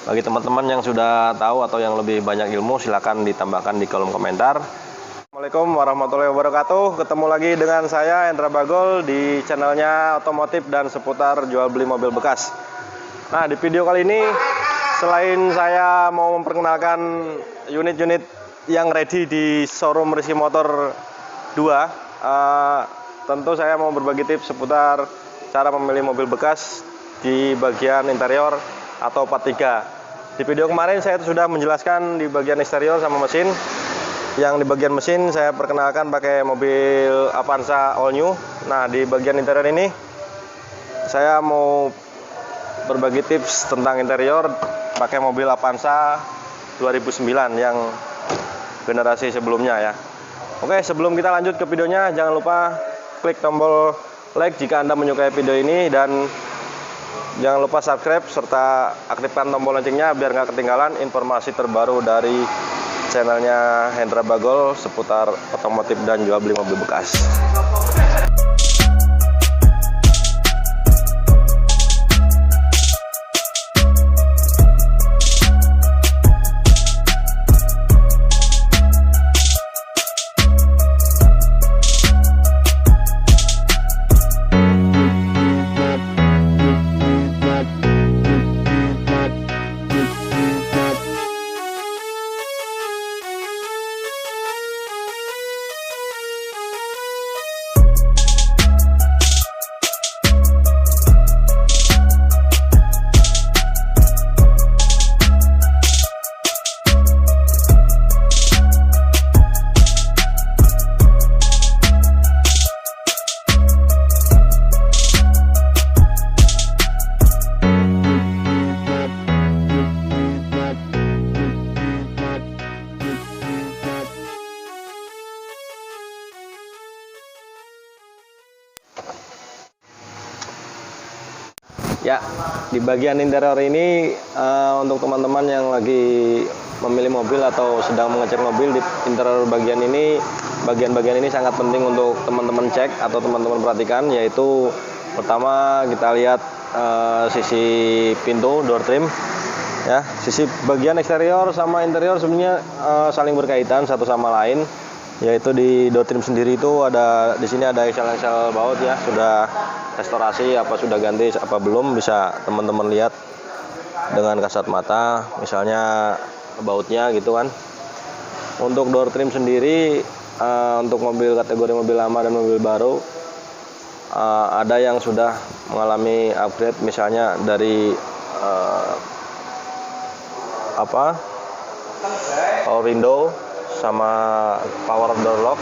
Bagi teman-teman yang sudah tahu atau yang lebih banyak ilmu, silakan ditambahkan di kolom komentar. Assalamualaikum warahmatullahi wabarakatuh. Ketemu lagi dengan saya Hendra Bagol di channelnya otomotif dan seputar jual beli mobil bekas. Nah, di video kali ini selain saya mau memperkenalkan unit-unit yang ready di showroom Rizky Motor 2, tentu saya mau berbagi tips seputar cara memilih mobil bekas di bagian interior atau part 3. Di video kemarin saya sudah menjelaskan di bagian eksterior sama mesin. Yang di bagian mesin saya perkenalkan pakai mobil Avanza all new. Nah, di bagian interior ini saya mau berbagi tips tentang interior pakai mobil Avanza 2009 yang generasi sebelumnya ya. Oke, sebelum kita lanjut ke videonya, jangan lupa klik tombol like jika Anda menyukai video ini, dan jangan lupa subscribe serta aktifkan tombol loncengnya biar nggak ketinggalan informasi terbaru dari channelnya Hendra Bagol seputar otomotif dan jual beli mobil bekas. Ya, di bagian interior ini untuk teman-teman yang lagi memilih mobil atau sedang mengecek mobil, di interior bagian ini, bagian-bagian ini sangat penting untuk teman-teman cek atau teman-teman perhatikan, yaitu pertama kita lihat sisi pintu door trim ya. Sisi bagian eksterior sama interior sebenarnya saling berkaitan satu sama lain, yaitu di door trim sendiri itu ada, di sini ada engsel-engsel baut ya, sudah restorasi apa sudah ganti apa belum, bisa teman-teman lihat dengan kasat mata misalnya bautnya gitu kan. Untuk door trim sendiri untuk mobil kategori mobil lama dan mobil baru ada yang sudah mengalami upgrade, misalnya dari power window sama power door lock.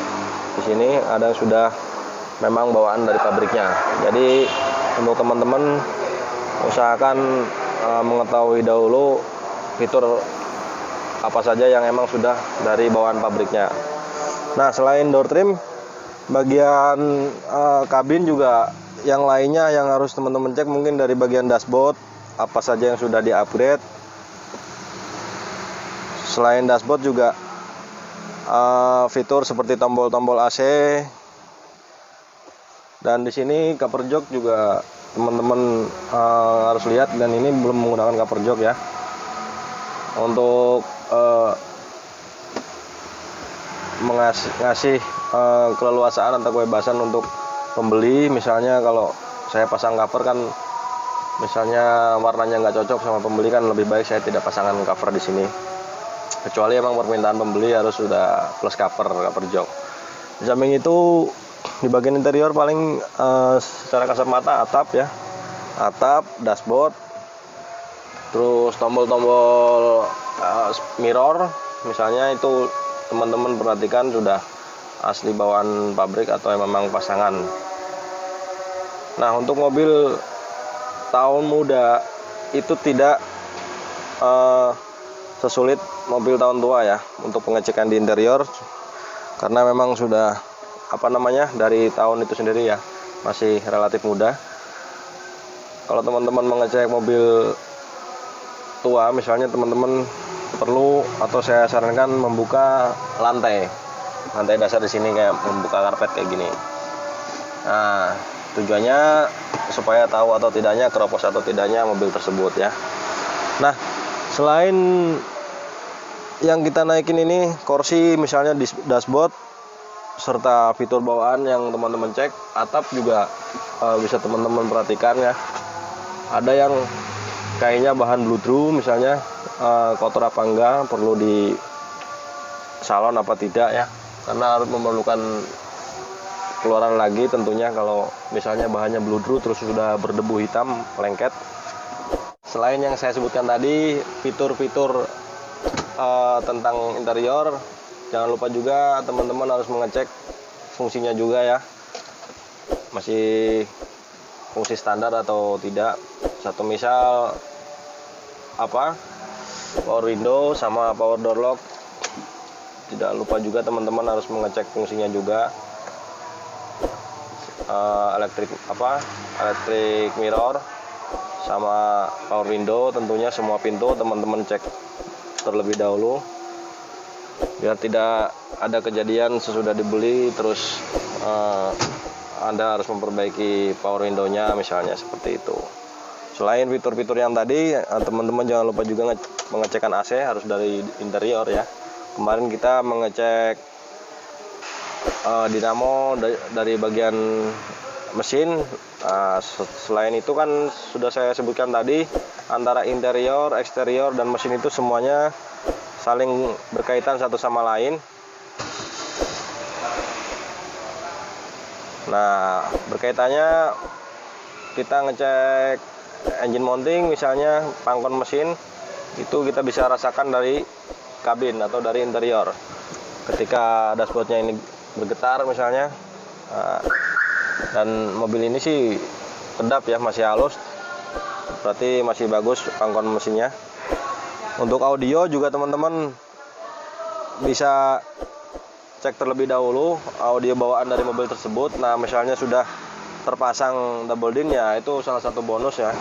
Di sini ada yang sudah memang bawaan dari pabriknya. Jadi untuk teman-teman usahakan mengetahui dahulu fitur apa saja yang emang sudah dari bawaan pabriknya. Nah, selain door trim, bagian kabin juga yang lainnya yang harus teman-teman cek mungkin dari bagian dashboard, apa saja yang sudah di-upgrade. Selain dashboard juga fitur seperti tombol-tombol AC, dan di sini cover jok juga teman-teman harus lihat, dan ini belum menggunakan cover jok ya. Untuk ngasih keleluasaan atau kebebasan untuk pembeli, misalnya kalau saya pasang cover kan misalnya warnanya nggak cocok sama pembeli, kan lebih baik saya tidak pasangkan cover di sini, kecuali emang permintaan pembeli harus sudah plus cover jok. Di samping itu, di bagian interior paling secara kasat mata atap ya, atap, dashboard, terus tombol-tombol mirror misalnya, itu teman-teman perhatikan sudah asli bawaan pabrik atau memang pasangan. Nah, untuk mobil tahun muda itu tidak sesulit mobil tahun tua ya untuk pengecekan di interior, karena memang sudah dari tahun itu sendiri ya, masih relatif muda. Kalau teman-teman mengecek mobil tua, misalnya teman-teman perlu atau saya sarankan membuka lantai dasar di sini, kayak membuka karpet kayak gini. Nah, tujuannya supaya tahu atau tidaknya keropos atau tidaknya mobil tersebut ya. Nah, Selain yang kita naikin ini kursi, misalnya di dashboard serta fitur bawaan yang teman-teman cek, atap juga bisa teman-teman perhatikan ya. Ada yang kayaknya bahan bludru, misalnya kotor apa enggak, perlu di salon apa tidak ya, karena harus memerlukan keluaran lagi tentunya kalau misalnya bahannya bludru terus sudah berdebu hitam lengket. Selain yang saya sebutkan tadi, fitur-fitur tentang interior, jangan lupa juga teman-teman harus mengecek fungsinya juga ya, masih fungsi standar atau tidak. Satu misal power window sama power door lock, tidak lupa juga teman-teman harus mengecek fungsinya juga. Electric mirror sama power window, tentunya semua pintu teman-teman cek terlebih dahulu biar tidak ada kejadian sesudah dibeli terus Anda harus memperbaiki power window-nya misalnya, seperti itu. Selain fitur-fitur yang tadi, teman-teman jangan lupa juga mengecekkan AC harus dari interior ya. Kemarin kita mengecek dinamo dari bagian mesin. Selain itu kan sudah saya sebutkan tadi, antara interior, eksterior, dan mesin itu semuanya saling berkaitan satu sama lain. Nah, berkaitannya kita ngecek engine mounting, misalnya pangkon mesin, itu kita bisa rasakan dari kabin atau dari interior. Ketika dashboardnya ini bergetar misalnya, dan mobil ini sih kedap ya, masih halus, berarti masih bagus pangkon mesinnya. Untuk audio juga teman-teman bisa cek terlebih dahulu audio bawaan dari mobil tersebut. Nah, misalnya sudah terpasang double din ya, itu salah satu bonus ya,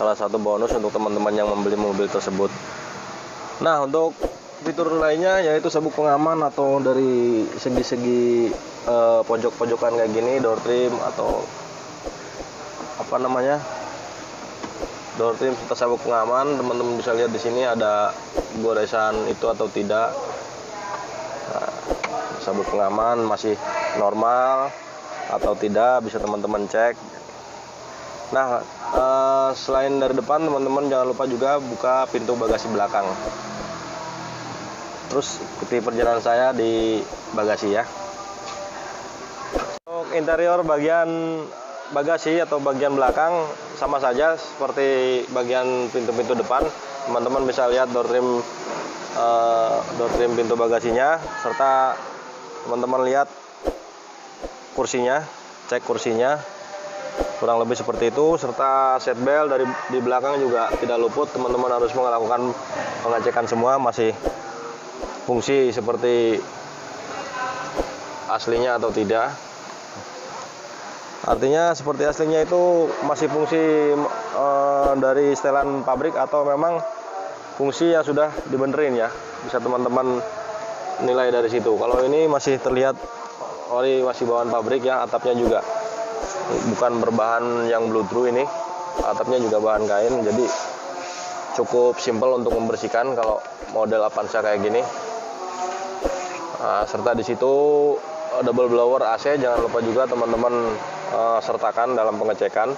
salah satu bonus untuk teman-teman yang membeli mobil tersebut. Nah, untuk fitur lainnya yaitu sabuk pengaman atau dari segi-segi pojok-pojokan kayak gini, door trim atau door trim serta sabuk pengaman, teman-teman bisa lihat di sini ada goresan itu atau tidak. Nah, sabuk pengaman masih normal atau tidak bisa teman-teman cek. Nah, selain dari depan, teman-teman jangan lupa juga buka pintu bagasi belakang. Terus ikuti perjalanan saya di bagasi ya. Untuk interior bagian bagasi atau bagian belakang sama saja seperti bagian pintu-pintu depan. Teman-teman bisa lihat door trim pintu bagasinya, serta teman-teman lihat kursinya, cek kursinya, kurang lebih seperti itu. Serta seat belt dari di belakang juga tidak luput, teman-teman harus melakukan pengecekan semua, masih fungsi seperti aslinya atau tidak. Artinya seperti aslinya itu masih fungsi dari setelan pabrik atau memang fungsi yang sudah dibenerin ya, bisa teman-teman nilai dari situ. Kalau ini masih terlihat ori, masih bawaan pabrik ya, atapnya juga bukan berbahan yang bludru, ini atapnya juga bahan kain, jadi cukup simpel untuk membersihkan kalau model Avanza kayak gini. Serta di situ double blower AC, jangan lupa juga teman-teman sertakan dalam pengecekan.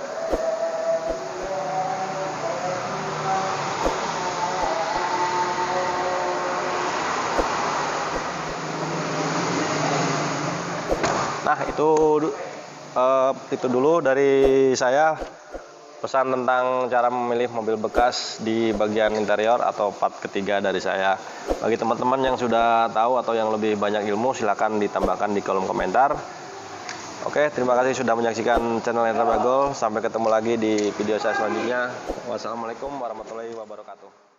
Nah, itu dulu dari saya, pesan tentang cara memilih mobil bekas di bagian interior atau part ketiga dari saya. Bagi teman-teman yang sudah tahu atau yang lebih banyak ilmu, silakan ditambahkan di kolom komentar. Oke, terima kasih sudah menyaksikan channel Endra Bagol. Sampai ketemu lagi di video saya selanjutnya. Wassalamualaikum warahmatullahi wabarakatuh.